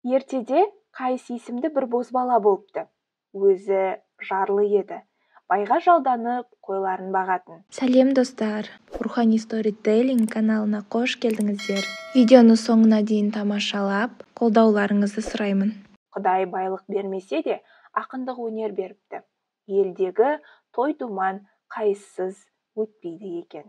Ертеде Қайыс есімді бір бозбала болыпты. Өзі жарлы еді. Байға жалданып, қойларын бағатын. Сәлем достар, Рухани Storytelling каналына қош келдіңіздер. Видеоны соңына дейін тамашалап, қолдауларыңызды сұраймын. Құдай байлық бермесе де, ақындық өнер беріпті. Елдегі той-думан қайыссыз өтпейді екен.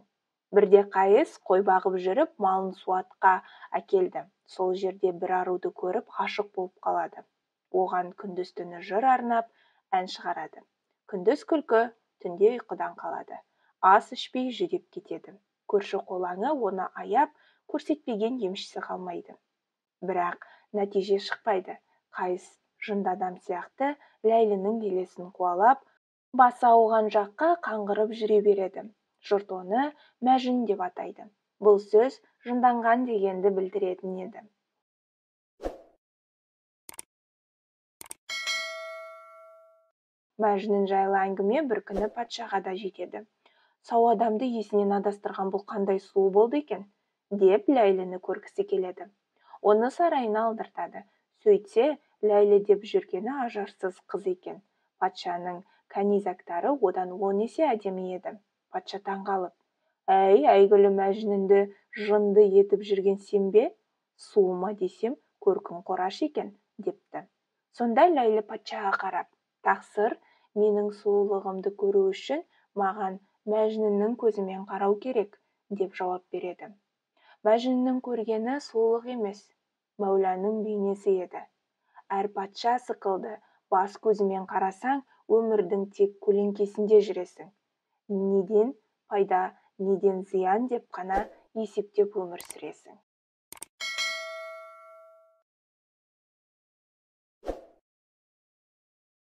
Бірде Қайыс қой бағып жүріп, малын суатқа әкелді. Сол жерде бір аруды көріп, ғашық болып қалады. Оған күндіз-түні жыр арнап, ән шығарады. Күндіз күлкі, түнде ұйқыдан қалады. Ас ішпей жүдеп кетеді. Көрші-қолаңы оны аяп, көрсетпеген емшісі қалмайды. Бірақ нәтиже шықпайды. Қайыс жынды адам сияқты Ләйлінің елесін қуалап, басы ауған жаққа қаңғырып жүре береді. Жұрт оны Мәжін деп атайды. Бұл сөз жынданған дегенді білдіретін еді. Мәжнүн жайлы әңгіме бір күні патшаға да жетеді. Сау адамды есінен адастырған бұл қандай сұлу болды екен, деп Ләйліні көргісі келеді. Оны сарайына алдыртады. Сөйтсе, Ләйлі деп жүргені ажарсыз қыз екен. Патшаның кәнизактары одан 10 есе әдемі еді. Патша таңғалып: «Әй, әйгілі Мәжнүнді жынды етіп жүрген сен бе? Суыма десем, көркің қораш екен», депті. Сонда Ләйлі патшаға қарап: «Тақсыр, менің сұлулығымды көру үшін маған Мәжнүннің көзімен қарау керек», деп жауап береді. Мәжнүннің көргені сұлулық емес, Мәуланың бейнесі еді. Әр патша сықылды: «Бас көзімен қарасаң, өмірдің тек көлеңкесінде жүресің. Неден пайда, неден зиян деп қана есептеп өмір сүресің».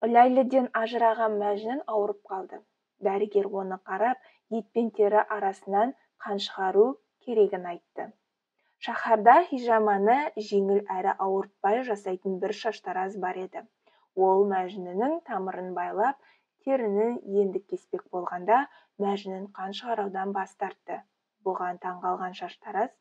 Ләйліден ажыраған Мәжнүн ауырып қалды. Дәрігер оны қарап, ет пен тері арасынан қан шығару керегін айтты. Шаһарда хижаманы жеңіл әрі ауыртпай жасайтын бір шаштараз бар еді. Ол Мәжнүннің тамырын байлап, теріні енді кеспек болғанда, Мәжнүн қан шығараудан бас тартты. Бұған таңғалған шаштараз: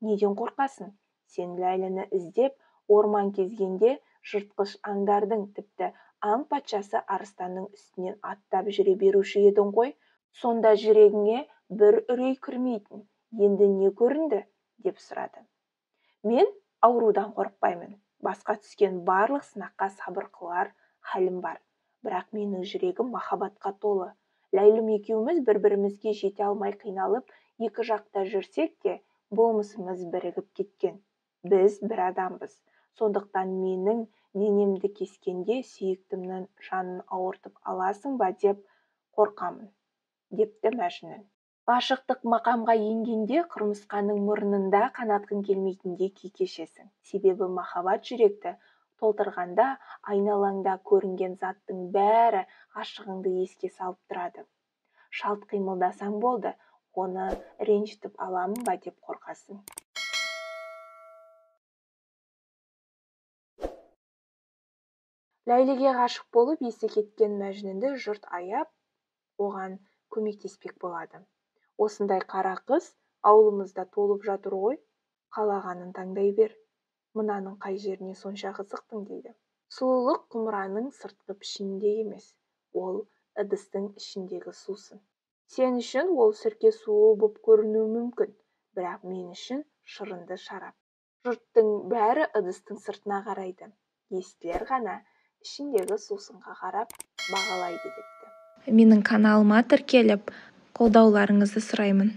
«Неден қорқасың? Сен Ләйліні іздеп, орман кезгенде жыртқыш аңдардың, тіпті аң патшасы арыстанның үстінен аттап жүре беруші едің ғой. Сонда жүрегіңе бір үрей кірмейтін. Енді не көрінді?» деп сұрады. «Мен аурудан қорықпаймын. Басқа түскен барлық сынаққа сабыр қылар халім бар. Бірақ менің жүрегім махаббатқа толы. Ләйлім екеуміз бір-бірімізге жете алмай қиналып, екі жақта жүрсек те, болмысымыз бірігіп кеткен. Біз бір адамбыз. Сондықтан менің денемді кескенде сүйіктімнің жанын ауыртып аласың ба деп қорқамын», депті Мәжнүн. Ғашықтық мақамға енгенде құмырсқаның мұрнында қанатқың келмейтіндей күй кешесің. Себебі махаббат жүректі толтырғанда айналаңда көрінген заттың бәрі ғашығыңды еске салып тұрады. Шалт қимылдасаң болды, оны ренжітіп аламын ба деп қорқасың. Ләйліге ғашық болып есі кеткен Мәжнүнді жұрт аяп, оған көмектеспек болады. «Осындай қара қыз ауылымызда толып жатыр ғой, қалағанын таңдай бер. Мынаның қай жеріне сонша қызықтың?» дейді. Сұлулық құмыраның сыртқы пішінінде емес, ол ыдыстың ішіндегі сусын. Сен үшін ол сірке суы боп көрінуі мүмкін, бірақ мен үшін шырынды шарап. Жұрттың бәрі ыдыстың сыртына қарайды. Естілер ғана ішіндегі сусынға қарап бағалайды, депті. Менің каналыма тіркеліп, қолдауларыңызды сұраймын.